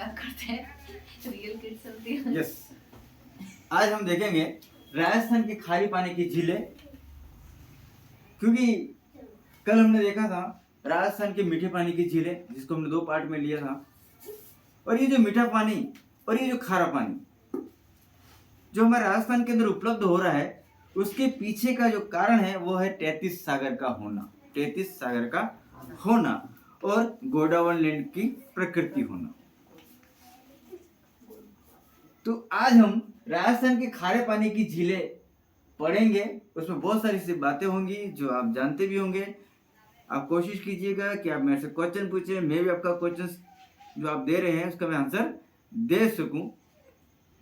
नमस्कार करते हैं रियल किड्स चलती है। यस, आज हम देखेंगे राजस्थान की खारी पानी की झीलें, क्योंकि कल हमने देखा था राजस्थान के मीठे पानी की झीलें, जिसको हमने 2 पार्ट में लिया था। और ये जो मीठा पानी और ये जो खारा पानी जो हमारे राजस्थान के अंदर उपलब्ध हो रहा है, उसके पीछे का जो कारण है वो है 33 सागर का होना, 33 सागर का होना और गोडावन लैंड की प्रकृति होना। तो आज हम राजस्थान के खारे पानी की झीलें पढ़ेंगे। उसमें बहुत सारी सी बातें होंगी जो आप जानते भी होंगे। आप कोशिश कीजिएगा कि आप मेरे से क्वेश्चन पूछें, मैं भी आपका क्वेश्चन जो आप दे रहे हैं उसका मैं आंसर दे सकूं।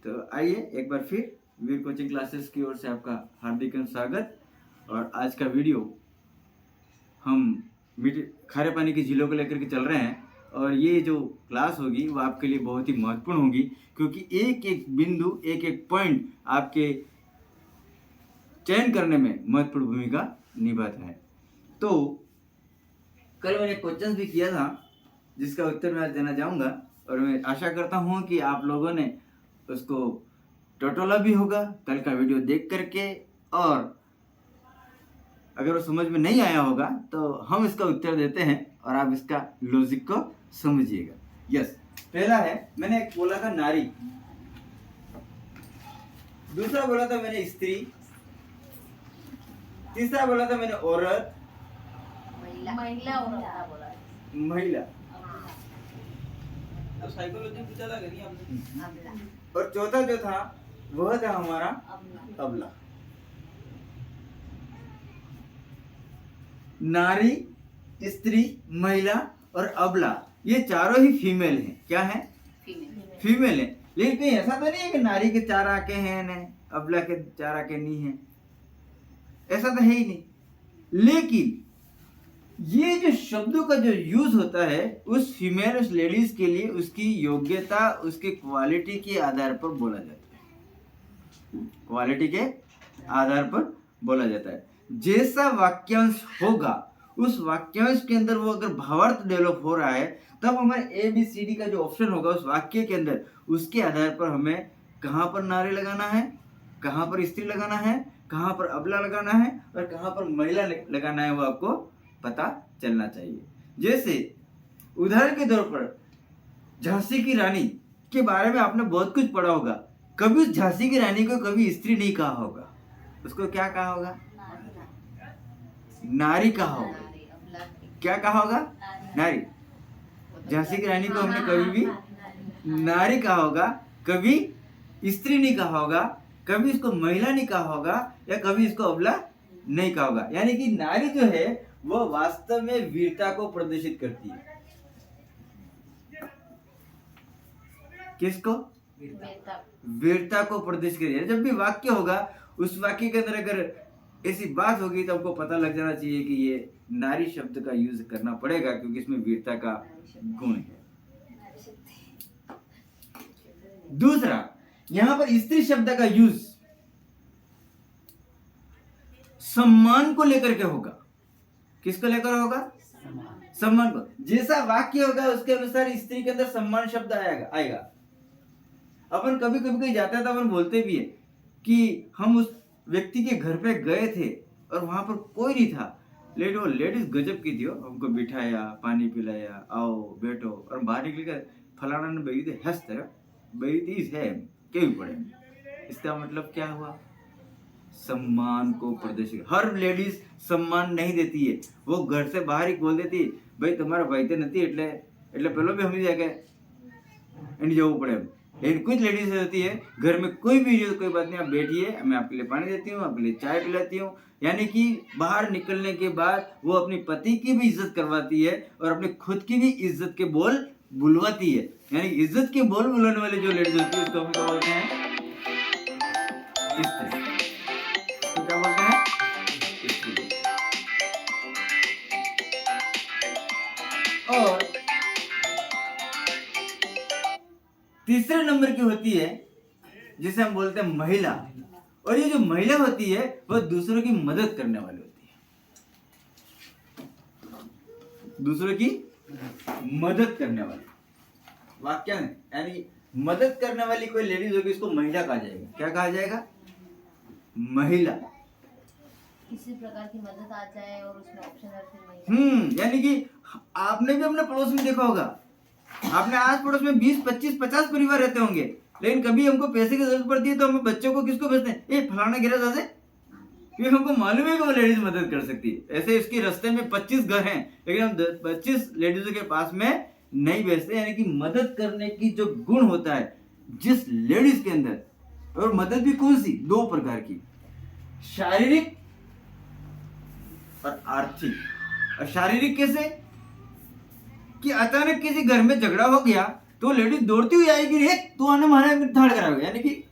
तो आइए एक बार फिर वीर कोचिंग क्लासेस की ओर से आपका हार्दिक स्वागत। और आज का वीडियो हम मीठे खारे पानी की झीलों को लेकर के चल रहे हैं, और ये जो क्लास होगी वो आपके लिए बहुत ही महत्वपूर्ण होगी, क्योंकि एक एक बिंदु, एक एक पॉइंट आपके चयन करने में महत्वपूर्ण भूमिका निभाता है। तो कल मैंने क्वेश्चन भी किया था जिसका उत्तर मैं आज देना चाहूँगा, और मैं आशा करता हूँ कि आप लोगों ने उसको टोटोला भी होगा कल का वीडियो देख करके, और अगर वो समझ में नहीं आया होगा तो हम इसका उत्तर देते हैं और आप इसका लॉजिक को समझिएगा। यस, पहला है, मैंने एक बोला था नारी, दूसरा बोला था मैंने स्त्री, तीसरा बोला था मैंने औरत, महिला बोला महिला, अब साइकोलॉजी पूछा था कि नहीं आपने? और चौथा जो था वह था हमारा अबला। नारी, स्त्री, महिला और अबला, ये चारों ही फीमेल हैं। क्या है? फीमेल है। लेकिन कहीं ऐसा तो नहीं है कि नारी के 4 आंखें हैं न अबला के 4 आंखें नहीं हैं, ऐसा तो है ही नहीं। लेकिन ये जो शब्दों का जो यूज होता है उस फीमेल, उस लेडीज के लिए उसकी योग्यता, उसके क्वालिटी के आधार पर बोला जाता है, क्वालिटी के आधार पर बोला जाता है। जैसा वाक्यांश होगा उस वाक्यांश के अंदर वो अगर भावार्थ डेवलप हो रहा है, तब हमारे ABCD का जो ऑप्शन होगा उस वाक्य के अंदर, उसके आधार पर हमें कहाँ पर नारी लगाना है, कहाँ पर स्त्री लगाना है, कहाँ पर अबला लगाना है और कहाँ पर महिला लगाना है, वो आपको पता चलना चाहिए। जैसे उदाहरण के तौर पर झांसी की रानी के बारे में आपने बहुत कुछ पढ़ा होगा। कभी उस झांसी की रानी को कभी स्त्री नहीं कहा होगा, उसको क्या कहा होगा? नारी कहा होगा। क्या कहा होगा? नारी। झांसी की रानी को हमने कभी भी नारी कहा होगा, कभी स्त्री नहीं कहा होगा, कभी इसको महिला नहीं कहा होगा, या कभी इसको अबला नहीं कहा होगा। यानी कि नारी जो है वो वास्तव में वीरता को प्रदर्शित करती है। किसको? वीरता को प्रदर्शित करती है। जब भी वाक्य होगा उस वाक्य के अंदर अगर ऐसी बात होगी तो हमको पता लग जाना चाहिए कि ये नारी शब्द का यूज करना पड़ेगा, क्योंकि इसमें वीरता का गुण है। दूसरा, यहां पर स्त्री शब्द का यूज सम्मान को लेकर के होगा। किसको लेकर होगा? सम्मान को। जैसा वाक्य होगा उसके अनुसार स्त्री के अंदर सम्मान शब्द आएगा। अपन कभी कभी कहीं जाते हैं तो अपन बोलते भी है कि हम उस व्यक्ति के घर पे गए थे और वहां पर कोई नहीं था, लेकिन वो लेडीज गजब की थी, हमको बिठाया, पानी पिलाया, आओ बैठो, और बाहर निकल कर फलाना ने बेईद हंसते बेईद है क्यों पड़े। इसका मतलब क्या हुआ? सम्मान को प्रदर्शित। हर लेडीज सम्मान नहीं देती है, वो घर से बाहर ही बोल देती है, भाई तुम्हारा भाई तो नहीं એટલે પેલો भी हम जाके एंड जવું પડે। लेकिन कुछ लेडीज होती है घर में कोई भी कोई बात नहीं, आप बैठिए, मैं आपके लिए पानी देती हूँ, आपके लिए चाय पिलाती हूँ। यानी कि बाहर निकलने के बाद वो अपनी पति की भी इज्जत करवाती है और अपने खुद की भी इज्जत के बोल बुलवाती है। यानी इज्जत के बोल बुलाने वाली जो लेडीज होती है उसको हम क्या बोलते हैं? स्त्री। तो क्या बोलते हैं? स्त्री। और तीसरे नंबर की होती है जिसे हम बोलते हैं महिला। और ये जो महिला होती है वह दूसरों की मदद करने वाली होती है, दूसरों की मदद करने वाली। वाक्यांश यानी मदद करने वाली कोई लेडीज होगी उसको महिला कहा जाएगा। क्या कहा जाएगा? महिला। किसी प्रकार की मदद आ जाए और उसमें ऑप्शन है फिर महिला। यानी कि आपने भी अपने पड़ोस में देखा होगा, आपने आस पड़ोस में 20, 25, 50 परिवार रहते होंगे, लेकिन कभी हमको पैसे की जरूरत पड़ती है तो हम बच्चों को किसको भेजते हैं? ए फलाना गिरा दादा, क्योंकि हमको मालूम है कि वो लेडीज मदद कर सकती है। ऐसे इसके रास्ते में 25 घर हैं, लेकिन हम 25 लेडीजों के पास में नहीं भेजते। यानी कि मदद करने की जो गुण होता है जिस लेडीज के अंदर, और मदद भी कौन सी? 2 प्रकार की, शारीरिक और आर्थिक। और शारीरिक कैसे? कि अचानक किसी घर में झगड़ा हो गया तो लेडीज दौड़ती हुई आएगी, रे तू आने मारे धाड़ कराओगे, यानी कि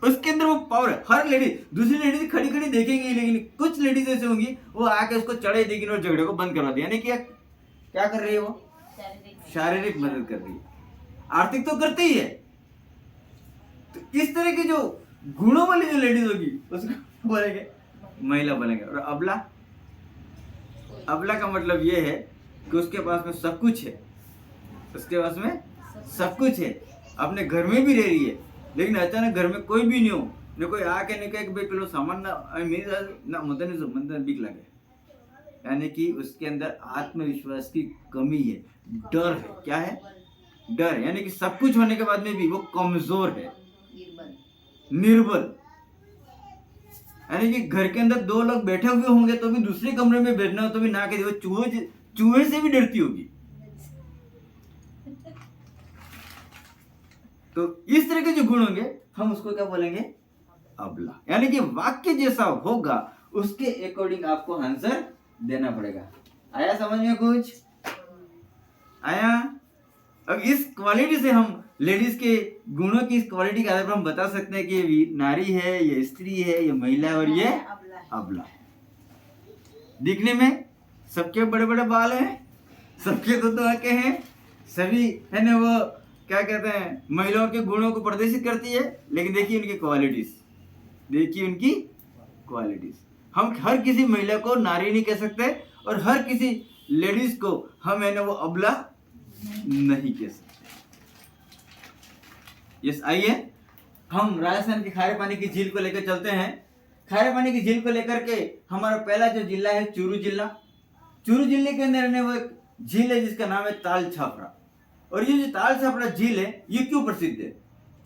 उसके अंदर वो पावर है। हर लेडीज, दूसरी लेडीज खड़ी खड़ी देखेंगी, लेकिन कुछ लेडीज ऐसे होंगी वो आके उसको चढ़े देगी और झगड़े को बंद करवा दिया। यानी कि क्या कर रही है वो? शारीरिक मदद कर रही है। आर्थिक तो करते ही है। तो इस तरह की जो गुणों वाली जो लेडीज होगी उसको बोलेंगे महिला बोलेंगे। और अबला का मतलब ये है कि उसके पास में सब कुछ है, उसके पास में सब कुछ है, अपने घर में भी रह रही है, लेकिन अचानक घर में कोई भी नहीं हो, न कोई आके नहीं कहे कि भाई पेलो सामान ना मेरे ना मतलब बिक लगे। यानी कि उसके अंदर आत्मविश्वास की कमी है, डर है। क्या है? डर। यानी कि सब कुछ होने के बाद में भी वो कमजोर है, निर्बल। यानी कि घर के अंदर 2 लोग बैठे हुए होंगे तो भी दूसरे कमरे में बैठना हो तो भी ना के वो चूहे से भी डरती होगी। तो इस तरह के जो गुण होंगे हम उसको क्या बोलेंगे? अबला। यानी कि वाक्य जैसा होगा उसके अकॉर्डिंग आपको आंसर देना पड़ेगा। आया समझ में कुछ? आया? अब इस क्वालिटी से हम लेडीज के गुणों की इस क्वालिटी के आधार पर हम बता सकते हैं कि ये नारी है, ये स्त्री है, ये महिला है और ये अबला। दिखने में सबके बड़े बड़े बाल हैं, सबके 2 आंखें हैं, सभी है ना वो क्या कहते हैं महिलाओं के गुणों को प्रदर्शित करती है। लेकिन देखिए उनकी क्वालिटीज, देखिए उनकी क्वालिटीज। हम हर किसी महिला को नारी नहीं कह सकते और हर किसी लेडीज को हम है ना वो अबला नहीं कह सकते। यस, आइए हम राजस्थान की खारे पानी की झील को लेकर चलते हैं। खारे पानी की झील को लेकर के हमारा पहला जो जिला है चूरू जिला। चूरू जिले के अंदर है वो एक झील है जिसका नाम है ताल छापरा। और ये जो ताल छापरा झील है ये क्यों प्रसिद्ध है?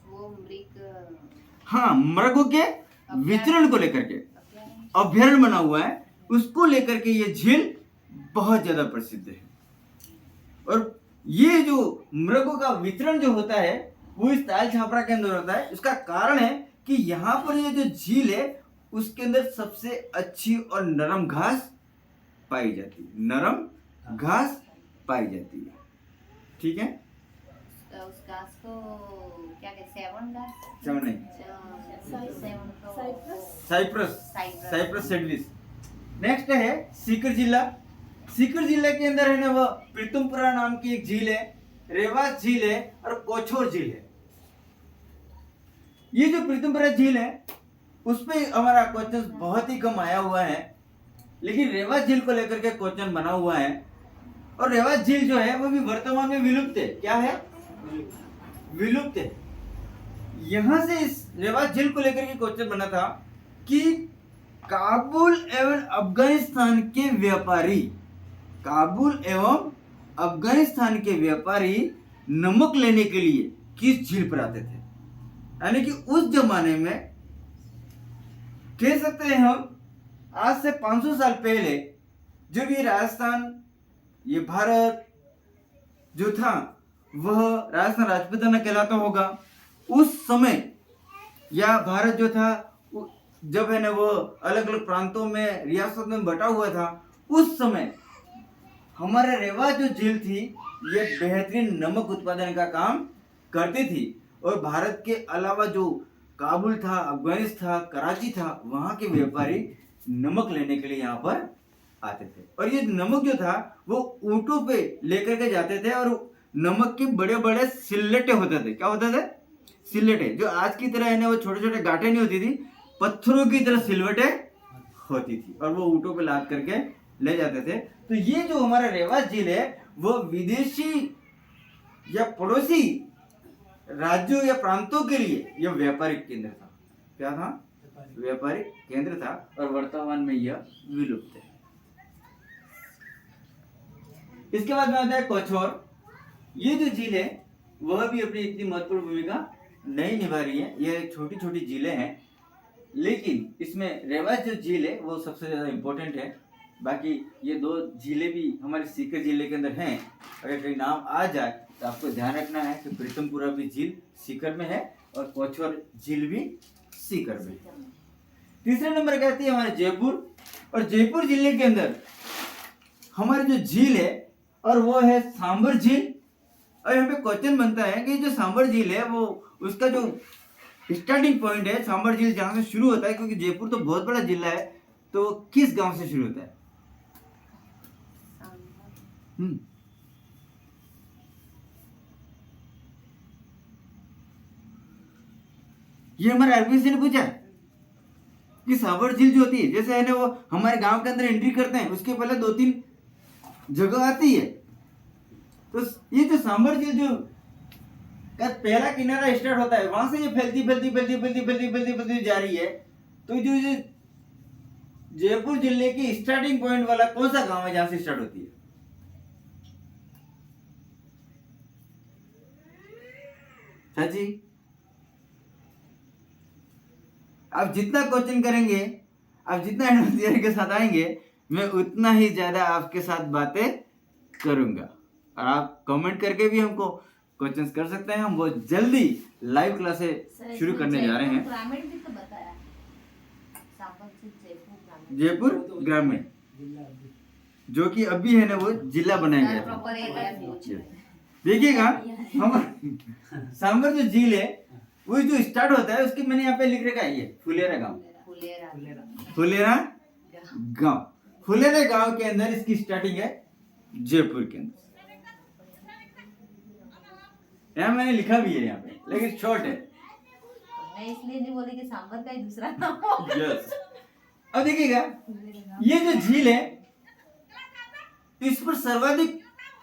वो मृग, हाँ, मृगों के विचरण को लेकर के अभ्यारण्य बना हुआ है, उसको लेकर के ये झील बहुत ज्यादा प्रसिद्ध है। और ये जो मृगों का वितरण जो होता है वो इस ताल छापरा के अंदर होता है। इसका कारण है कि यहाँ पर ये जो झील है उसके अंदर सबसे अच्छी और नरम घास पाई जाती है, नरम घास पाई जाती है। ठीक है, उस घास को क्या कहते हैं? सेवन घास? सेवन नहीं, साइप्रस सेडविस। नेक्स्ट है सीकर जिला। सीकर जिले के अंदर है ना वो प्रीतमपुरा नाम की एक झील है, रेवास झील है और कोछोर झील है। ये जो प्रीतमपुरा झील है उस पे हमारा क्वेश्चन बहुत ही कम आया हुआ है, लेकिन रेवास झील को लेकर के क्वेश्चन बना हुआ है। और रेवास झील जो है वो भी वर्तमान में विलुप्त है। क्या है? विलुप्त है। यहां से इस रेवास झील को लेकर के क्वेश्चन बना था कि काबुल एवं अफगानिस्तान के व्यापारी, काबुल एवं अफगानिस्तान के व्यापारी नमक लेने के लिए किस झील पर आते थे? यानी कि उस जमाने में कह सकते हैं हम आज से 500 साल पहले जो भी राजस्थान, ये भारत जो था वह राजस्थान राजपूताना कहलाता होगा। उस समय या भारत जो था जब है ना वो अलग अलग प्रांतों में, रियासत में बटा हुआ था, उस समय हमारे रेवास जो झील थी ये बेहतरीन नमक उत्पादन का काम करती थी। और भारत के अलावा जो काबुल था, अफगानिस्तान था, कराची था, वहां के व्यापारी नमक लेने के लिए यहाँ पर आते थे। और ये नमक जो था वो ऊंटों पे लेकर के जाते थे और नमक के बड़े बड़े सिल्लेटे होते थे। क्या होते थे? सिल्लेटे। जो आज की तरह है ना वो छोटे छोटे गांठें नहीं होती थी, पत्थरों की तरह सिलवटें होती थी और वो ऊंटों पे लाद करके ले जाते थे। तो ये जो हमारा रेवास झील है वो विदेशी या पड़ोसी राज्यों या प्रांतों के लिए यह व्यापारिक केंद्र था। क्या था? व्यापारिक केंद्र था और वर्तमान में यह विलुप्त है। इसके बाद में आता है कोछोर। ये जो झील है वह भी अपनी इतनी महत्वपूर्ण भूमिका नहीं निभा रही है। ये छोटी छोटी झीलें हैं, लेकिन इसमें रेवास जो झील है वो सबसे ज्यादा इंपॉर्टेंट है। बाकी ये दो झीलें भी हमारे सीकर जिले के अंदर हैं। अगर कहीं नाम आ जाए तो आपको ध्यान रखना है कि प्रीतमपुरा भी झील सीकर में है और कोछोर झील भी सीकर में। तीसरे नंबर कहती है हमारे जयपुर, और जयपुर जिले के अंदर हमारी जो झील है और वो है सांबर झील। और यहाँ पे क्वेश्चन बनता है कि जो सांबर झील है वो उसका जो स्टार्टिंग पॉइंट है सांबर झील जहाँ से शुरू होता है, क्योंकि जयपुर तो बहुत बड़ा जिला है, तो किस गांव से शुरू होता है? ये हमारे आरपीसी ने पूछा कि सांबर झील जो होती है, जैसे है ना वो हमारे गांव के अंदर एंट्री करते हैं उसके पहले 2-3 जगह आती है। तो ये जो सांबर झील जो का पहला किनारा स्टार्ट होता है वहां से ये फैलती जा रही है। तो जो जयपुर जिले की स्टार्टिंग पॉइंट वाला कौन सा गांव है जहां से स्टार्ट होती है? चाची, आप जितना क्वेश्चन करेंगे, आप जितना एडवांस के साथ आएंगे, मैं उतना ही ज्यादा आपके साथ बातें करूंगा। और आप कमेंट करके भी हमको क्वेश्चंस कर सकते हैं। हम बहुत जल्दी लाइव क्लासेस शुरू करने जा रहे हैं। ग्रामीण भी तो बताया, जयपुर ग्रामीण जो कि अभी है ना वो जिला बनाया गया है। देखिएगा हम सांबर जो झील है वो जो स्टार्ट होता है उसके मैंने यहाँ पे लिख रखा है, ये फुलेरा गांव। फुलेरा गांव, फुलेरा गांव के अंदर इसकी स्टार्टिंग है जयपुर के अंदर। यहाँ मैंने लिखा भी है यहाँ पे, लेकिन शॉर्ट है। मैं इसलिए नहीं बोली कि सांबर का ही दूसरा नाम हो। यस। अब देखिएगा ये जो झील है इस पर सर्वाधिक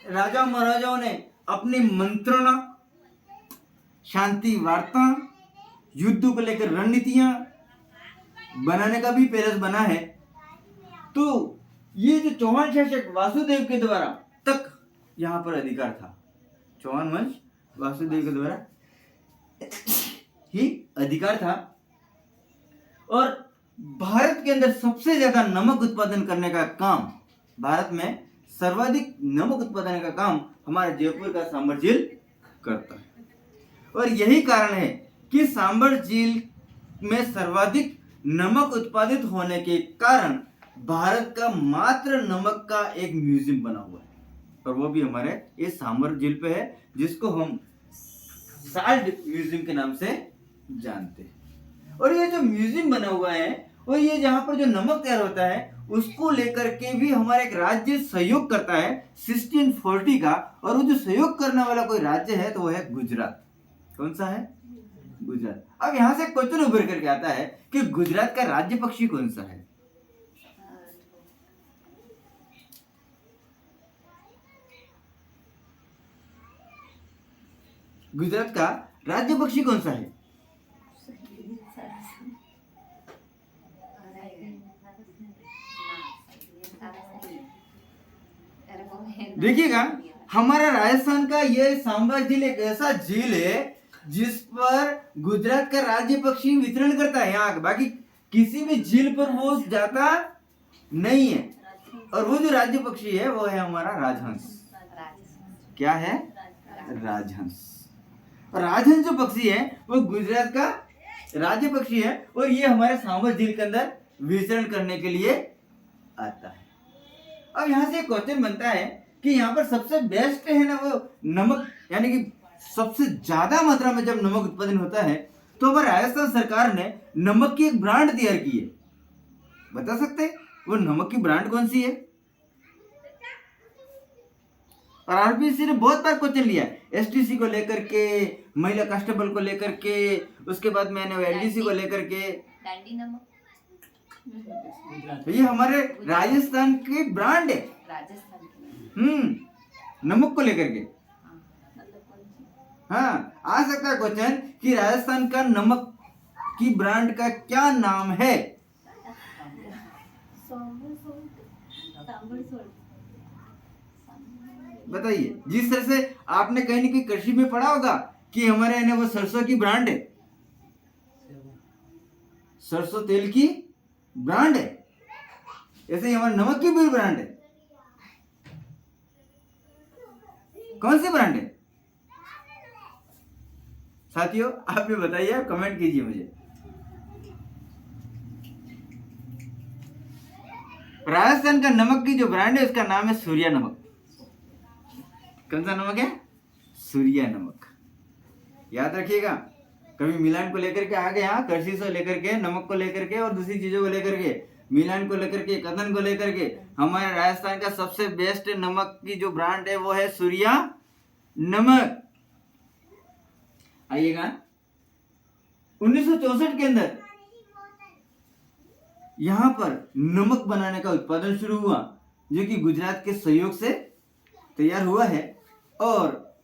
राजा महाराजाओं ने अपनी मंत्रणा, शांति वार्ता, युद्ध को लेकर रणनीतियां बनाने का भी पैलेस बना है। तो ये जो चौहान शासक वासुदेव के द्वारा तक यहाँ पर अधिकार था। चौहान वंश वासुदेव के द्वारा ही अधिकार था। और भारत के अंदर सबसे ज्यादा नमक उत्पादन करने का काम, भारत में सर्वाधिक नमक उत्पादन का काम हमारे जयपुर का सांबर झील करता है। और यही कारण है कि सांबर झील में सर्वाधिक नमक उत्पादित होने के कारण भारत का मात्र नमक का एक म्यूजियम बना हुआ है, और वो भी हमारे ये सांबर झील पे है, जिसको हम साल्ट म्यूजियम के नाम से जानते हैं। और ये जो म्यूजियम बना हुआ है वो ये जहाँ पर जो नमक तैयार होता है उसको लेकर के भी हमारा एक राज्य सहयोग करता है 1640 का। और वो जो सहयोग करने वाला कोई राज्य है तो वो है गुजरात। कौन सा है? गुजरात। अब यहाँ से क्वेश्चन उभर करके आता है कि गुजरात का राज्य पक्षी कौन सा है? गुजरात का राज्य पक्षी कौन सा है? देखिएगा हमारा राजस्थान का ये सांबा झील एक ऐसा झील है जिस पर गुजरात का राज्य पक्षी वितरण करता है। यहाँ बाकी किसी भी झील पर वो जाता नहीं है। और वो जो राज्य पक्षी है वो है हमारा राजहंस। क्या है? राजहंस। और राजहंस जो पक्षी है वो गुजरात का राज्य पक्षी है, और ये हमारे सांबर झील के अंदर विचरण करने के लिए आता है। अब यहाँ से क्वेश्चन बनता है कि यहाँ पर सबसे बेस्ट है ना वो नमक, यानी कि सबसे ज्यादा मात्रा में जब नमक उत्पादन होता है तो हमारे राजस्थान सरकार ने नमक की एक ब्रांड तैयार की है। बता सकते हैं वो नमक की ब्रांड कौन सी है? और आरपीसी ने बहुत बार क्वेश्चन लिया, एसटीसी को लेकर के, महिला कांस्टेबल को लेकर के, उसके बाद मैंने एलडीसी को लेकर के। डांडी नमक ये हमारे राजस्थान की ब्रांड है। राजस्थान नमक को लेकर के। हाँ, आ सकता है क्वेश्चन कि राजस्थान का नमक की ब्रांड का क्या नाम है। बताइए। जिस तरह से आपने कहीं ना कहीं कृषि में पढ़ा होगा कि हमारे यहाँ वो सरसों की ब्रांड है, सरसों तेल की ब्रांड है, ऐसे ही हमारे नमक की भी ब्रांड है। कौन सी ब्रांड है साथियों, आप भी बताइए, आप कमेंट कीजिए मुझे। राजस्थान का नमक की जो ब्रांड है उसका नाम है सूर्या नमक। कौन सा नमक है? सूर्या नमक। याद रखिएगा, कभी मिलान को लेकर के आ गए, हाँ, कृषि से लेकर के, नमक को लेकर के और दूसरी चीजों को लेकर के, मिलान को लेकर के, कथन को लेकर के, हमारे राजस्थान का सबसे बेस्ट नमक की जो ब्रांड है वो है सूर्या नमक। आइएगा, 1964 के अंदर यहां पर नमक बनाने का उत्पादन शुरू हुआ, जो कि गुजरात के सहयोग से तैयार हुआ है। और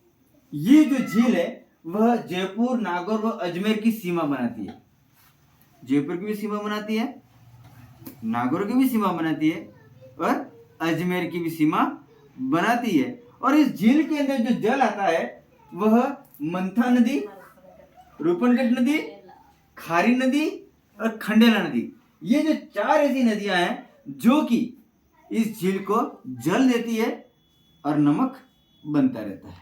ये जो झील है वह जयपुर, नागौर व अजमेर की सीमा बनाती है। जयपुर की भी सीमा बनाती है, नागौर की भी सीमा बनाती है और अजमेर की भी सीमा बनाती है। और इस झील के अंदर जो जल आता है वह मंथा नदी, रूपनगढ़ नदी, खारी नदी और खंडेला नदी, ये जो 4 ऐसी नदियां हैं जो कि इस झील को जल देती है और नमक बनता रहता है,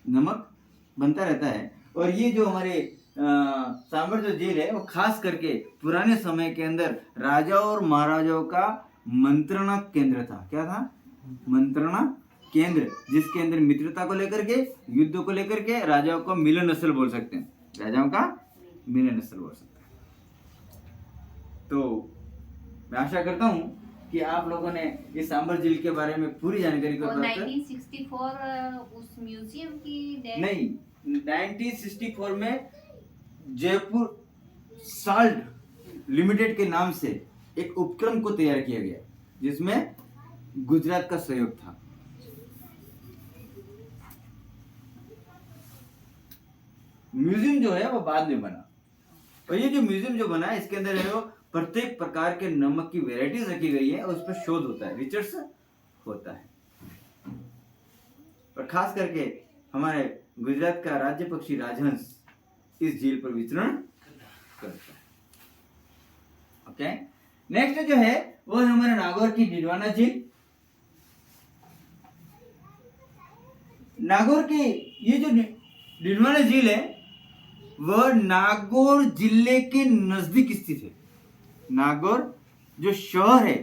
नमक बनता रहता है। और ये जो हमारे सांबर जो झील है वो खास करके पुराने समय के अंदर राजाओं और महाराजाओं का मंत्रणा केंद्र था। क्या था? मंत्रणा केंद्र, जिसके अंदर मित्रता को लेकर के, युद्ध को लेकर के राजाओं का मिलन स्थल बोल सकते हैं, राजाओं का मिलन स्थल बोल सकते हैं। तो मैं आशा करता हूँ कि आप लोगों ने इस सांबर झील के बारे में पूरी जानकारी को प्राप्त। 1964 उस म्यूजियम की नहीं, 1964 में जयपुर साल्ट लिमिटेड के नाम से एक उपक्रम को तैयार किया गया, जिसमें गुजरात का सहयोग था। म्यूजियम जो है वो बाद में बना, और ये जो म्यूजियम जो बना है इसके अंदर है वो प्रत्येक प्रकार के नमक की वेराइटीज रखी गई है और उस पर शोध होता है, रिसर्च होता है। और खास करके हमारे गुजरात का राज्य पक्षी राजहंस इस झील पर विचरण करता है। ओके, नेक्स्ट जो है वो है हमारे नागौर की डिडवाना झील। नागौर की ये जो डिडवाना झील है वह नागौर जिले के नजदीक स्थित है। नागौर जो शहर है,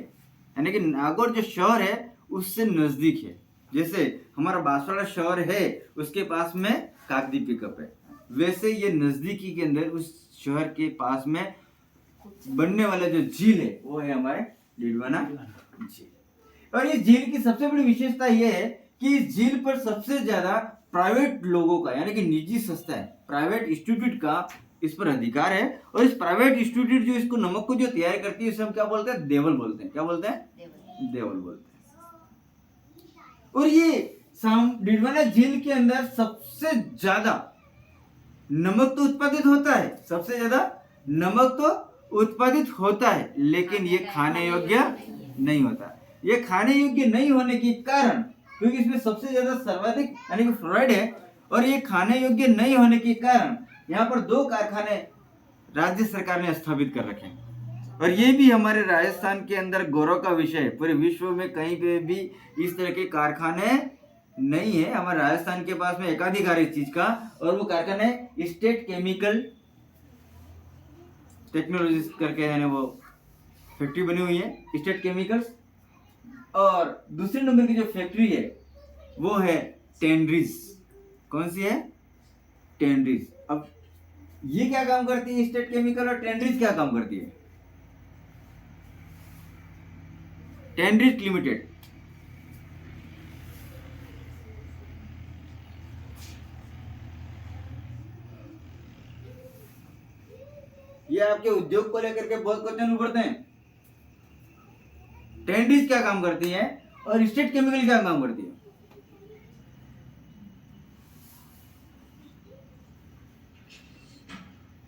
यानी कि नागौर जो शहर है उससे नजदीक है। जैसे हमारा बांसवाड़ा शहर है उसके पास में काकदी पिकअप है, वैसे ये नजदीकी के अंदर उस शहर के पास में बनने वाला जो झील है वो है हमारे डिडवाना झील। और इस झील की सबसे बड़ी विशेषता यह है कि इस झील पर सबसे ज्यादा प्राइवेट लोगों का, यानी कि निजी संस्थाएं, प्राइवेट इंस्टीट्यूट का इस पर अधिकार है। और इस प्राइवेट इंस्टीट्यूट जो इसको नमक को जो तैयार करती है उसे हम क्या बोलते हैं? देवल बोलते हैं। क्या बोलते हैं? देवल बोलते हैं। और ये डिडवाना झील के अंदर सबसे ज्यादा नमक तो उत्पादित होता है, सबसे ज्यादा नमक तो उत्पादित होता है, लेकिन ये खाने योग्य नहीं होता। ये खाने योग्य नहीं होने के कारण, क्योंकि इसमें सबसे ज्यादा सर्वाधिक यानी कि फ्लोराइड है, और ये खाने योग्य नहीं होने के कारण यहाँ पर 2 कारखाने राज्य सरकार ने स्थापित कर रखे हैं। और ये भी हमारे राजस्थान के अंदर गौरव का विषय है। पूरे विश्व में कहीं पे भी इस तरह के कारखाने नहीं है। हमारे राजस्थान के पास में एकाधिकार है इस चीज का, और वो कारखाने स्टेट केमिकल टेक्नोलॉजी करके है ना, वो फैक्ट्री बनी हुई है स्टेट केमिकल्स। और दूसरे नंबर की जो फैक्ट्री है वो है टेनरीज। कौन सी है? टेनरीज। अब ये क्या काम करती है स्टेट केमिकल, और टेनरीज क्या काम करती है? टेनरीज लिमिटेड ये आपके उद्योग को लेकर के बहुत क्वेश्चन उभरते हैं। टेनरीज क्या काम करती है और स्टेट केमिकल क्या काम करती है?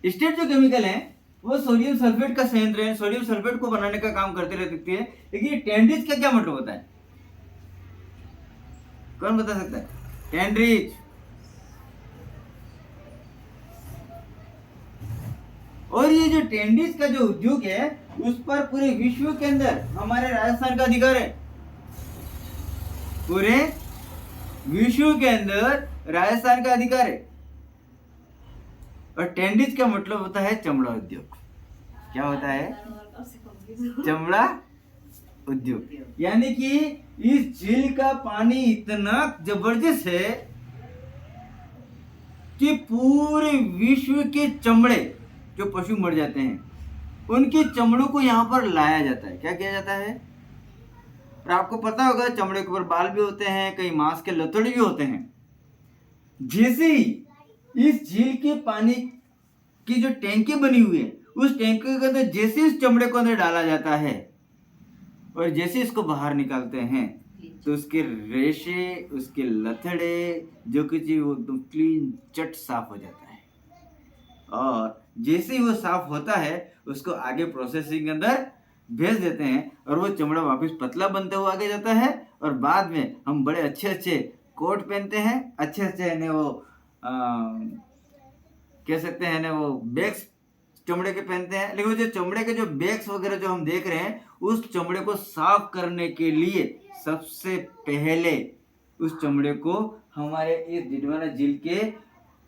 स्टेट जो केमिकल है वो सोडियम सल्फेट का संयंत्र है, सोडियम सल्फेट को बनाने का काम करते रहती है। लेकिन ये टेंड्रिच का क्या मतलब होता है, कौन बता सकता है? टेंड्रिच और ये जो टेंड्रिच का जो उद्योग है उस पर पूरे विश्व के अंदर हमारे राजस्थान का अधिकार है। पूरे विश्व के अंदर राजस्थान का अधिकार है। और टेंड्रिच का मतलब होता है चमड़ा उद्योग। क्या होता है? चमड़ा उद्योग। यानी कि इस झील का पानी इतना जबरदस्त है कि पूरे विश्व के चमड़े जो पशु मर जाते हैं उनके चमड़ों को यहाँ पर लाया जाता है। क्या किया जाता है? और आपको पता होगा चमड़े के ऊपर बाल भी होते हैं, कई मांस के लतड़े भी होते हैं। जैसे ही इस झील के पानी की जो टैंकी बनी हुई है उस टैंकी के अंदर जैसे इस चमड़े को अंदर डाला जाता है और जैसे इसको बाहर निकालते हैं तो उसके रेशे, उसके लथड़े जो कुछ वो एकदम क्लीन चट साफ हो जाता है। और जैसे ही वो साफ होता है उसको आगे प्रोसेसिंग के अंदर भेज देते हैं और वो चमड़ा वापस पतला बनते हुए आगे जाता है। और बाद में हम बड़े अच्छे अच्छे कोट पहनते हैं, अच्छे अच्छे है वो कह सकते हैं ना वो बैग्स चमड़े के पहनते हैं। लेकिन जो चमड़े के जो बैग्स वगैरह जो हम देख रहे हैं उस चमड़े को साफ करने के लिए सबसे पहले उस चमड़े को हमारे इस डिडवाना झील के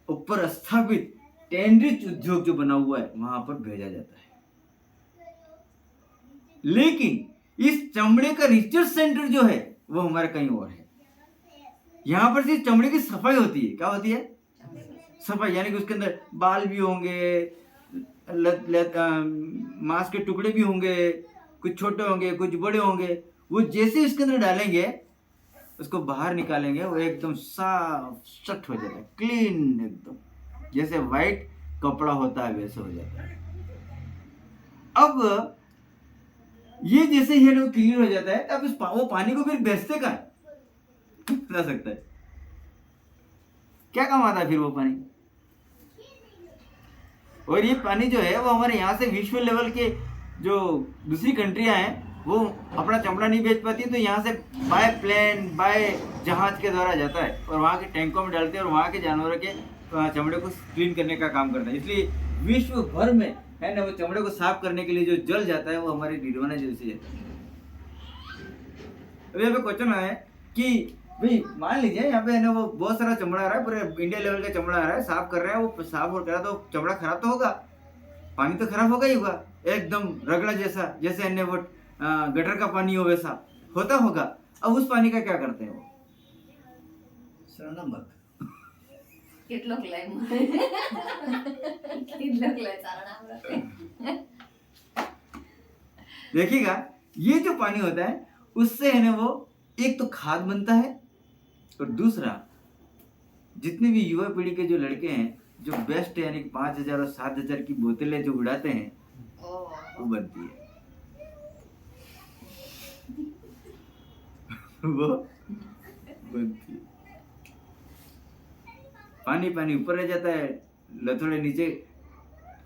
ऊपर स्थापित टेंड्रिच उद्योग जो बना हुआ है वहां पर भेजा जाता है। लेकिन इस चमड़े का रिसर्च सेंटर जो है वो हमारा कहीं और है। यहाँ पर सिर्फ चमड़े की सफाई होती है। क्या होती है? सफाई। यानी कि उसके अंदर बाल भी होंगे, मांस के टुकड़े भी होंगे, कुछ छोटे होंगे कुछ बड़े होंगे। वो जैसे इसके अंदर डालेंगे उसको बाहर निकालेंगे वो एकदम साफ सट हो जाता है, क्लीन, एकदम जैसे वाइट कपड़ा होता है वैसे हो जाता है। अब ये जैसे ही वो क्लियर हो जाता है तब वो पानी को फिर बेचते का बता सकता है क्या काम आता है फिर वो पानी। और ये पानी जो है वो हमारे यहाँ से विश्व लेवल के जो दूसरी कंट्रियां हैं वो अपना चमड़ा नहीं बेच पाती, तो यहाँ से बाय प्लेन बाय जहाज के द्वारा जाता है और वहाँ के टैंकों में डालते हैं और वहाँ के जानवरों के चमड़े को क्लीन करने का काम करता है। इसलिए विश्व भर में है ना वो चमड़े को साफ करने के लिए जो जल जाता है वो हमारे डिडवाना झील से जाता है। अभी यहाँ पे क्वेश्चन आया है कि भाई मान लीजिए यहाँ पे है ना वो बहुत सारा चमड़ा आ रहा है, पूरे इंडिया लेवल का चमड़ा आ रहा है, साफ कर रहे हैं, वो साफ हो रहा है तो चमड़ा खराब तो होगा, पानी तो खराब होगा ही होगा, एकदम रगड़ा जैसा, जैसे अन्य वो गटर का पानी हो वैसा होता होगा। अब उस पानी का क्या करते हैं वो? देखिएगा ये जो पानी होता है उससे है ना वो एक तो खाद बनता है और दूसरा जितने भी युवा पीढ़ी के जो लड़के हैं जो बेस्ट यानी 5,000 और 7,000 की बोतलें जो उड़ाते हैं वो बनती है वो बनती है। पानी पानी ऊपर रह जाता है, लथड़े नीचे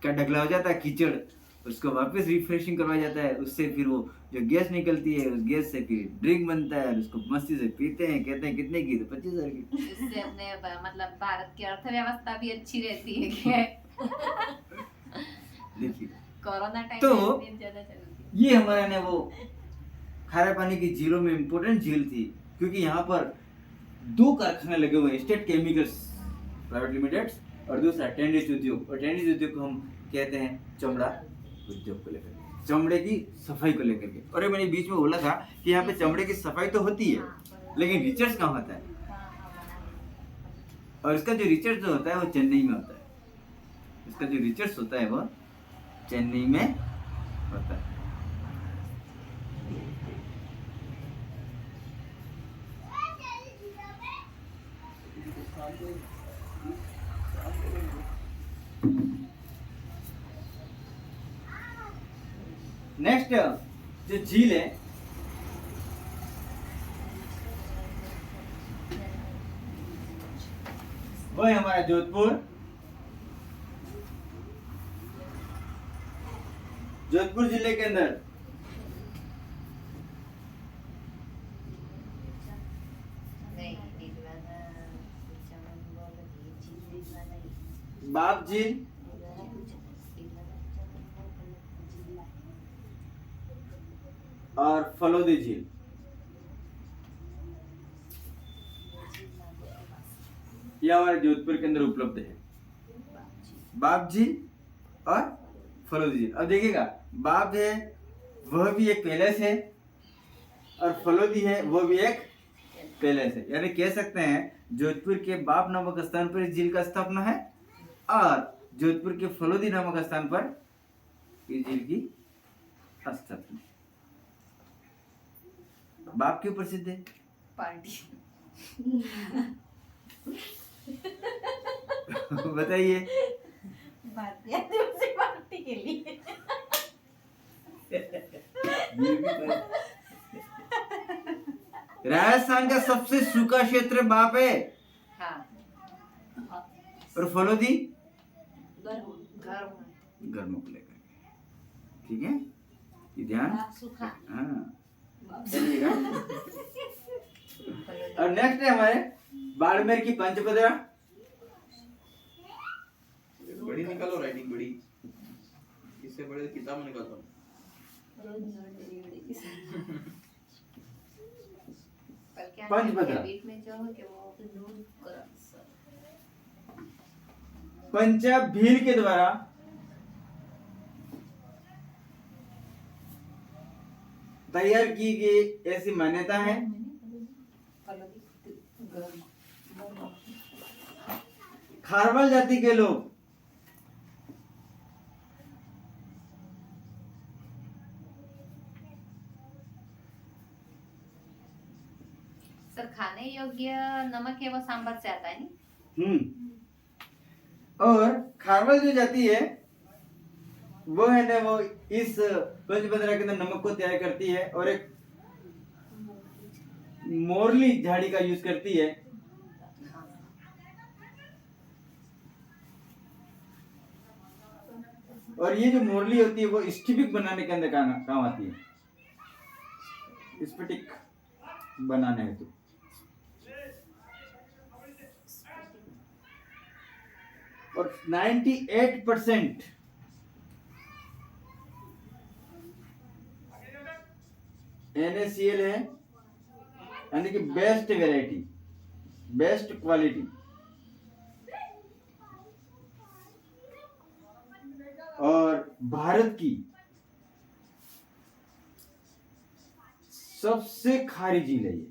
का ढगला हो जाता है कीचड़, उसको वापस रिफ्रेशिंग करवाया जाता है, उससे फिर वो जो गैस निकलती है उस गैस से फिर ड्रिंक बनता है और उसको मस्ती से पीते हैं। कहते हैं कितने की? 25,000 की। इससे अपने मतलब भारत की अर्थव्यवस्था भी अच्छी रहती है क्या? देखिए कोरोना टाइम तो में ज्यादा चलती ये हमारे ने वो खारे पानी की झीलों में इम्पोर्टेंट झील थी क्योंकि यहाँ पर 2 कारखाने लगे हुए हैं, स्टेट केमिकल्स प्राइवेट लिमिटेड और दूसरा टेंड्रिच उद्योग। और टेंड्रिच उद्योग को हम कहते हैं चमड़ा उद्योग को लेकर, चमड़े की सफाई को लेकर के। और मैंने बीच में बोला था कि यहाँ पे चमड़े की सफाई तो होती है लेकिन रिसर्च कहाँ होता है, और इसका जो रिसर्च जो होता है वो चेन्नई में होता है। इसका जो रिसर्च होता है वो चेन्नई में होता है। नेक्स्ट जो झील है वो है हमारा जोधपुर। जोधपुर जिले के अंदर नहीं, नीलवाना, चमन बोल, ये झील नीलवाना ही। बाप झील और फलोदी झील। यह हमारे जोधपुर के अंदर उपलब्ध है। बाप झील और फलोदी झील। अब देखिएगा, बाप है वह भी एक पैलेस है और फलोदी है वो भी एक पैलेस है। यानी कह सकते हैं जोधपुर के बाप नामक स्थान पर इस झील का स्थापना है और जोधपुर के फलोदी नामक स्थान पर इस झील की स्थापना। बाप क्यों प्रसिद्ध है? पार्टी। बताइए। पार्टी के लिए। राजस्थान का सबसे सूखा क्षेत्र बाप है। हाँ। और फलोदी गर्म। गर्मों को लेकर। ठीक है, ये ध्यान। सूखा। हाँ, चलिएगा। और नेक्स्ट है हमारे बाड़मेर की पंचपदरा। बड़ी निकालो, राइटिंग बड़ी, इससे बड़े किताब में निकालता हूँ। पंचपदरा। बीच में जो है कि वो दूध गरम सा। पंजाब भील के द्वारा तैयार की गई ऐसी मान्यता है। खारवाल जाति के लोग सर, खाने योग्य नमक है वो सांभर से आता है नहीं? और खारवाल जो जाति है वो है ना, वो इस पंचपदरा के अंदर नमक को तैयार करती है और एक मोरली झाड़ी का यूज करती है। और ये जो मोरली होती है वो स्टिपिक बनाने के अंदर काम आती है, स्फटिक बनाने हेतु। और 98% NaCl है, यानी कि बेस्ट वेराइटी, बेस्ट क्वालिटी। और भारत की सबसे खारी झील है ये।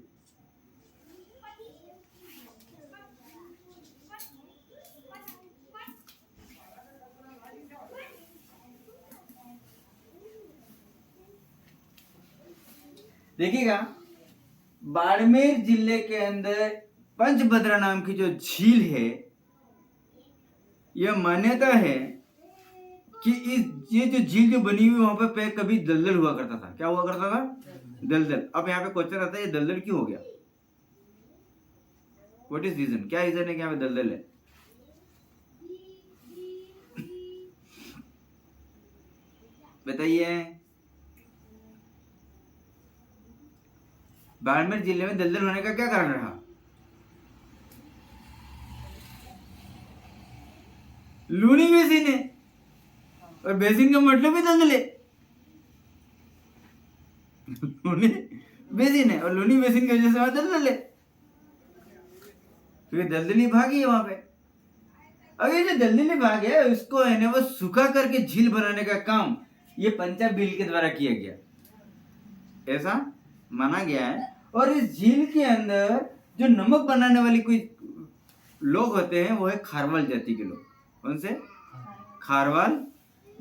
देखिएगा, बाड़मेर जिले के अंदर पंचभद्रा नाम की जो झील है, यह मान्यता है कि ये जो झील जो बनी हुई वहां पे कभी दलदल हुआ करता था। क्या हुआ करता था? दलदल। अब यहाँ पे क्वेश्चन आता है, ये दलदल क्यों हो गया? What is reason? क्या रीजन है कि यहाँ पे दलदल है? बताइए। बाड़मेर जिले में दलदल होने का क्या कारण रहा? लूनी बेसिन है, और बेसिन का मतलब ही दलदल है। लूनी बेसिन है और लूनी बेसिन की वजह से वहां दलदल है, क्योंकि दलदली भाग है वहां पे। अब ये जो दलदली भाग है उसको है ना वो सूखा करके झील बनाने का काम ये पंजाब भील के द्वारा किया गया, ऐसा माना गया है। और इस झील के अंदर जो नमक बनाने वाली कोई लोग होते हैं वो है खारवाल जाति के लोग। कौन से? खारवाल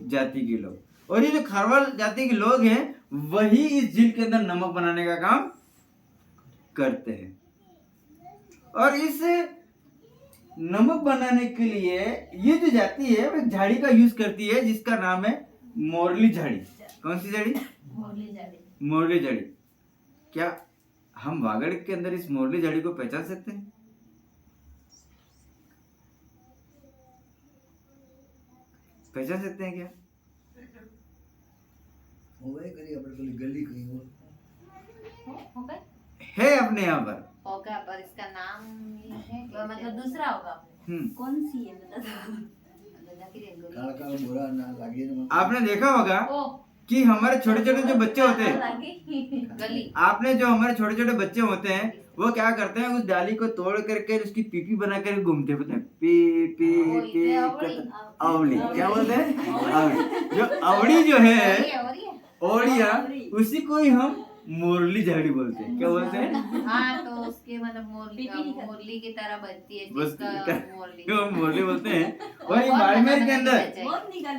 जाति के लोग। और ये जो खारवाल जाति के लोग हैं वही इस झील के अंदर नमक बनाने का काम करते हैं। और इस नमक बनाने के लिए ये जो जाति है वो एक झाड़ी का यूज करती है जिसका नाम है मोरली झाड़ी। कौन सी झाड़ी? मोरली झाड़ी। मोरली झाड़ी। क्या हम वागड़ के अंदर इस मोरली झाड़ी को पहचान सकते हैं? पहचान सकते हैं क्या? होवे करी अपने तो गली कहीं और हो गए है अपने यहाँ पर। होगा पर इसका नाम ये है मतलब दूसरा होगा आपने कौन सी है बता काला काला बुरा ना लगे ना आपने देखा होगा ओ कि हमारे छोटे छोटे जो बच्चे होते हैं, गली आपने जो हमारे छोटे छोटे बच्चे होते हैं वो क्या करते हैं, उस डाली को तोड़ करके उसकी पीपी बना कर घूमते होते हैं, पी पी पी अवली, क्या बोलते हैं अवली। जो अवली जो है ओड़िया, उसी को ही हम मुरली झाड़ी बोलते हैं। क्या बोलते हैं? हाँ तो उसके मतलब मुरली की तरह बनती है बस जिसका मुरली वो मुरली बोलते हैं। और ये बाड़मेर के अंदर बहुत निकाल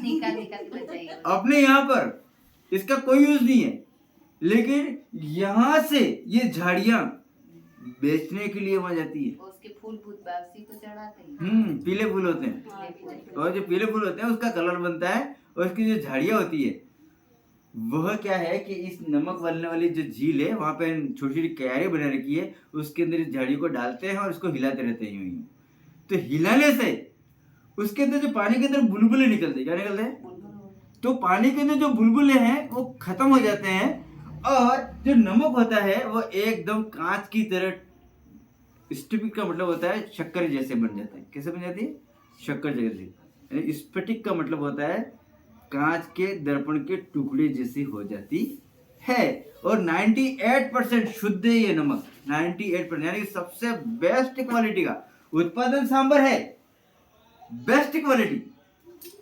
निकाल के बचाई अपने यहाँ पर इसका कोई यूज नहीं है, लेकिन यहाँ से ये झाड़ियाँ बेचने के लिए वहां जाती है। उसके फूल भूत बासी को चढ़ाते हैं पीले फूल होते हैं, और जो पीले फूल होते हैं उसका कलर बनता है, और उसकी जो झाड़ियाँ होती है वह क्या है कि इस नमक वालने वाली जो झील है वहां पे छोटी छोटी क्यारी बना रखी है, उसके अंदर इस झाड़ी को डालते हैं और इसको हिलाते रहते हैं यूं ही। तो हिलाने से उसके अंदर जो पानी के अंदर बुलबुले निकलते हैं, क्या निकलते हैं? तो पानी के अंदर जो बुलबुले हैं वो खत्म हो जाते हैं, और जो नमक होता है वो एकदम कांच की तरह, स्फटिक का मतलब होता है शक्कर जैसे बन जाता है। कैसे बन जाती है? शक्कर जैसे। स्फटिक का मतलब होता है कांच के दर्पण के टुकड़े जैसी हो जाती है। और 98% शुद्ध है ये नमक, 98%, यानी सबसे बेस्ट क्वालिटी का उत्पादन सांबर है, बेस्ट क्वालिटी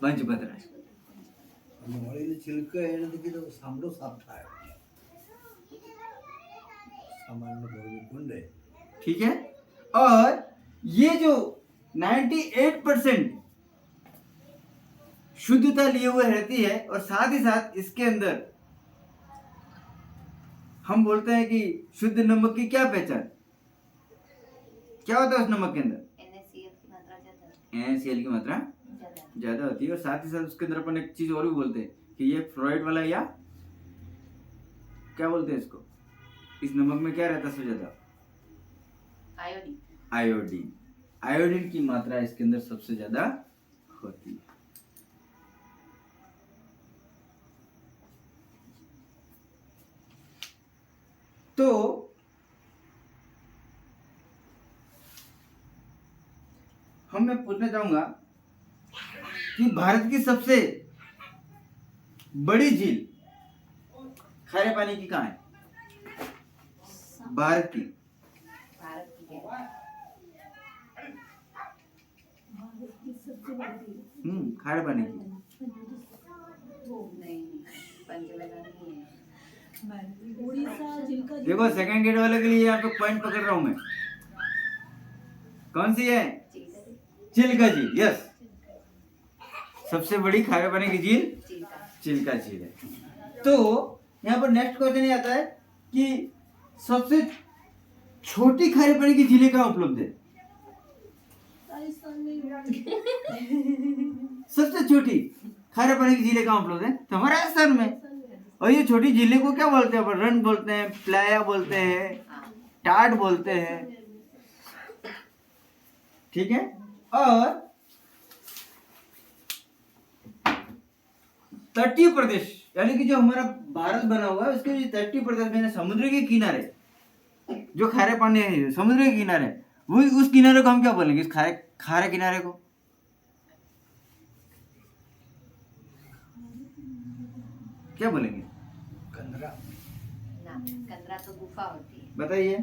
पंचभद्र। मोड़ी छिलके એને તો કીધું સાંભળો સાફ થાય સામાન્ય ભરવું ગુંડે ठीक है। और ये जो 98% शुद्धता लिए हुए रहती है, और साथ ही साथ इसके अंदर हम बोलते हैं कि शुद्ध नमक की क्या पहचान, क्या होता है उस नमक के अंदर? NaCl की मात्रा ज्यादा NaCl की मात्रा ज्यादा होती है, और साथ ही साथ उसके अंदर अपन एक चीज और भी बोलते हैं कि ये फ्लोराइड वाला, या क्या बोलते हैं इसको, इस नमक में क्या रहता है सबसे ज्यादा? Iodine iodine. आयोडीन की मात्रा इसके अंदर सबसे ज्यादा होती है। तो मैं पूछना चाहूंगा कि भारत की सबसे बड़ी झील खारे पानी की कहाँ है? भारत की भारत की खारे पानी की। नहीं पंचमेला नहीं है देखो सेकंड गेट वाले के लिए यहाँ पे पॉइंट पकड़ रहा हूं मैं। कौन सी है? चिल्का झील। यस, सबसे बड़ी खारे पानी की झील चिल्का झील है। तो यहाँ पर नेक्स्ट क्वेश्चन ये आता है कि सबसे छोटी खारे पानी की झीलें कहाँ उपलब्ध है? सबसे छोटी खारे पानी की झीलें कहाँ उपलब्ध है? तो हमारे राजस्थान में। और ये छोटी झीलें को क्या बोलते हैं? अपन रन बोलते हैं, प्लाया बोलते हैं, टाट बोलते हैं, ठीक है। और तटीय प्रदेश, यानी कि जो हमारा भारत बना हुआ है उसके जो तटीय प्रदेश में समुद्र के किनारे जो खारे पानी है, समुद्र के किनारे, वो उस किनारे को हम क्या बोलेंगे? इस खारे किनारे को क्या बोलेंगे? कंदरा ना कंदरा तो गुफा होती है बताइए।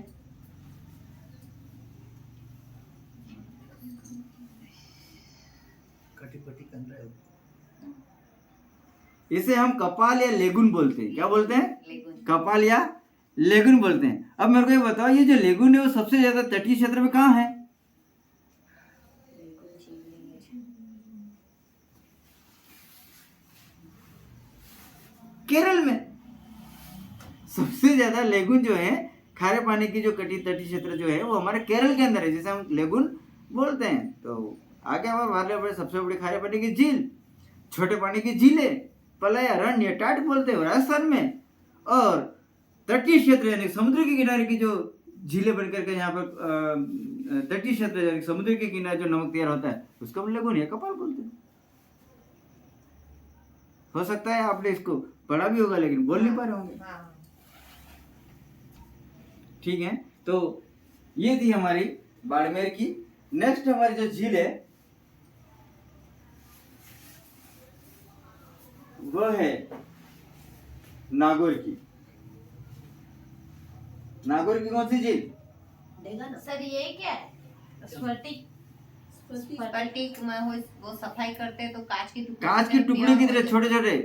कटी कंदरा इसे हम कपाल या लेगुन बोलते हैं। क्या बोलते हैं? लेगुन कपाल या लेगुन बोलते हैं। अब मेरे को ये बताओ, ये जो लेगुन है वो सबसे ज्यादा तटीय क्षेत्र में कहाँ है? लेगुन झील नहीं है केरल में सबसे ज्यादा लेगुन जो है, खारे पानी की जो तटीय क्षेत्र जो है वो हमारे केरल के अंदर है, जिसे हम लेगुन बोलते हैं। तो आगे हमारे सबसे बड़ी खारे पानी की झील, छोटे पानी की झीलें पलाया, रण या टाट बोलते हैं राजस्थान में। और तटीय क्षेत्र यानी समुद्र के किनारे की जो झीलें बनकर के यहाँ पर तटीय क्षेत्र यानी समुद्र के किनारे जो नमक तैयार होता है उसको हम लेगुन या कपाल बोलते हैं। हो सकता है आपने इसको पढ़ा भी होगा लेकिन बोल नहीं पा रहे होंगे। हाँ ठीक है, तो ये थी हमारी बाड़मेर की। नेक्स्ट हमारी जो झील है वो है नागौर की। नागौर की कौन सी झील? देगा ना सर, ये क्या है? स्फटिक स्फटिक में वो सफाई करते हैं तो कांच की टुकड़ी कांच की टुकड़ी की तरह छोटे छोटे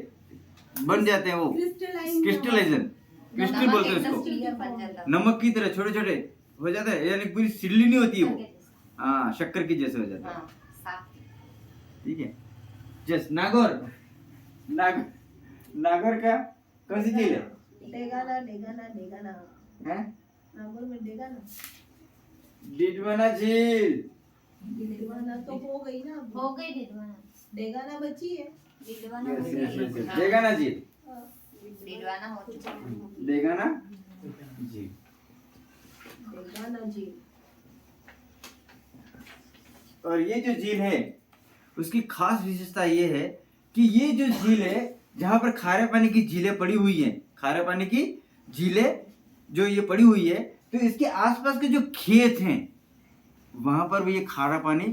बन जाते हैं वो, क्रिस्टलाइजन, क्रिस्टल बोलते हैं उसको। क्लियर बन जाता है। नमक की तरह छोटे छोटे हो जाता है, यानी पूरी सिल्ली नहीं होती है वो, हाँ शक्कर की जैसे हो जाता है। हाँ, साफ। ठीक है, जस्ट नागौर नागौर का कौन सी झील है? डेगाना हैं? नागौर में डेगाना डिडवाना झील। डिडवाना तो हो गई ना, हो गई डिडवाना, डेगाना बची है। डिडवाना Yes, हो yes, yes, गई। yes. डेगाना झील, डिडवाना हो चुका है। डेगाना झील। डेगाना झील। और ये जो झील है उसकी खास विशेषता ये है कि ये जो झील है जहाँ पर खारे पानी की झीलें पड़ी हुई हैं, खारे पानी की झीलें जो ये पड़ी हुई है, तो इसके आसपास के जो खेत हैं वहां पर भी ये खारा पानी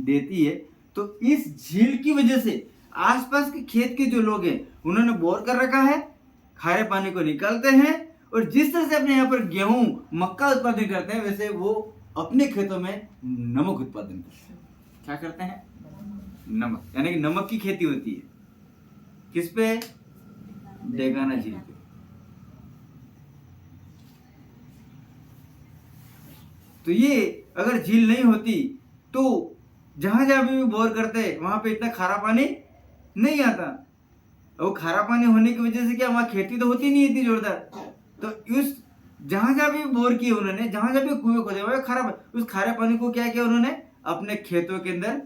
देती है। तो इस झील की वजह से आसपास के खेत के जो लोग हैं उन्होंने बोर कर रखा है, खारे पानी को निकालते हैं, और जिस तरह से अपने यहाँ पर गेहूं मक्का उत्पादन करते हैं वैसे वो अपने खेतों में नमक उत्पादन करते हैं। क्या करते हैं? नमक, यानी कि नमक की खेती होती है। किस पे? डेगाना झील पे। तो ये अगर झील नहीं होती तो जहां जहां भी बोर करते वहां पे इतना खारा पानी नहीं आता। वो खारा पानी होने की वजह से क्या वहां खेती तो होती नहीं इतनी जोरदार। तो उस जहां जहां भी बोर किए उन्होंने, जहां जहां भी कुएं खोदे हुए खारा, उस खारे पानी को क्या किया उन्होंने? अपने खेतों के अंदर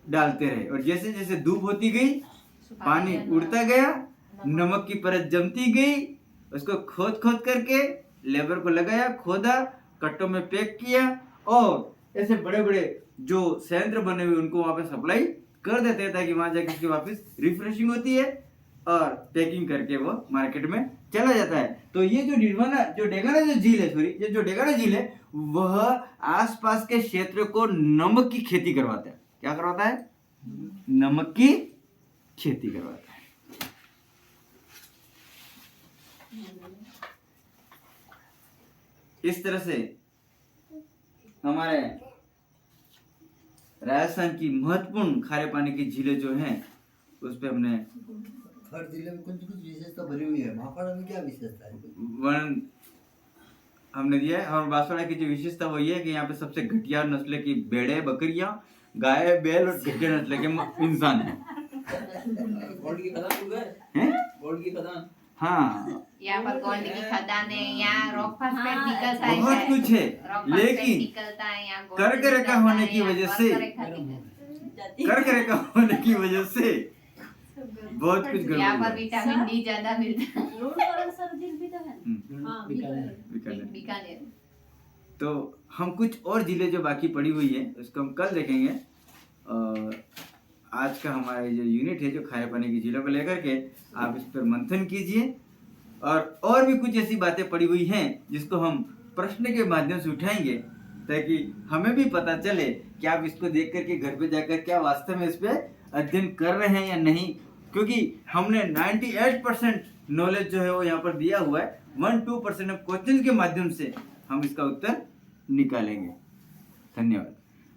डालते रहे, और जैसे जैसे धूप होती गई पानी उड़ता गया, नमक की परत जमती गई, उसको खोद खोद करके लेबर को लगाया, खोदा, कट्टों में पैक किया, और ऐसे बड़े बड़े जो संयंत्र बने हुए उनको वहां पे सप्लाई कर देते हैं ताकि वहां जाके उसकी वापस रिफ्रेशिंग होती है और पैकिंग करके वो मार्केट में चला जाता है। तो ये जो डेगाना जो झील है, सॉरी, ये जो डेगाना झील है वह आसपास के क्षेत्र को नमक की खेती करवाता है। क्या करवाता है? नमक की खेती करवाता है। इस तरह से हमारे राजस्थान की महत्वपूर्ण खारे पानी की झीलें जो हैं उस पे हमने हर जिले में कुछ कुछ विशेषता भरी हुई है। महाकाड़ा में क्या विशेषता है? वर्णन हमने दिया है। और बांसवाड़ा की जो विशेषता वो ये है कि यहाँ पे सबसे घटिया नस्ल की भेड़ें, बकरियां, गाय, बैल और घटिया नस्ल के इंसान हैं। गोल्ड की खदान खुल गए हैं? गोल्ड की खदान। हाँ, यहाँ पर गोल्ड की खदान है, यहाँ रॉक फास्फेट निकलता है, बहुत कुछ है, रॉक फास्फेट लेकिन निकलता है, यहाँ गोल्ड कर्क रेखा निकलता होने है, की यहाँ वजह कर्क से रेखा निकलता है। कर्क रेखा होने की वजह से बहुत कुछ गड़बड़ यहाँ पर है। विटामिन डी ज्यादा मिलता है। रोड सर झील भी तो है। हाँ, बीकानेर। बीकानेर। तो हम कुछ और जिले जो बाकी पड़ी हुई है उसको हम कल देखेंगे। और आज का हमारा जो यूनिट है जो खारे पानी की झीलों को लेकर के आप इस पर मंथन कीजिए, और भी कुछ ऐसी बातें पड़ी हुई हैं जिसको हम प्रश्न के माध्यम से उठाएंगे ताकि हमें भी पता चले कि आप इसको देख करके घर पे जाकर क्या वास्तव में इस पे अध्ययन कर रहे हैं या नहीं। क्योंकि हमने 98% नॉलेज जो है वो यहाँ पर दिया हुआ है, 1-2% ऑफ क्वेश्चन के माध्यम से हम इसका उत्तर निकालेंगे। धन्यवाद।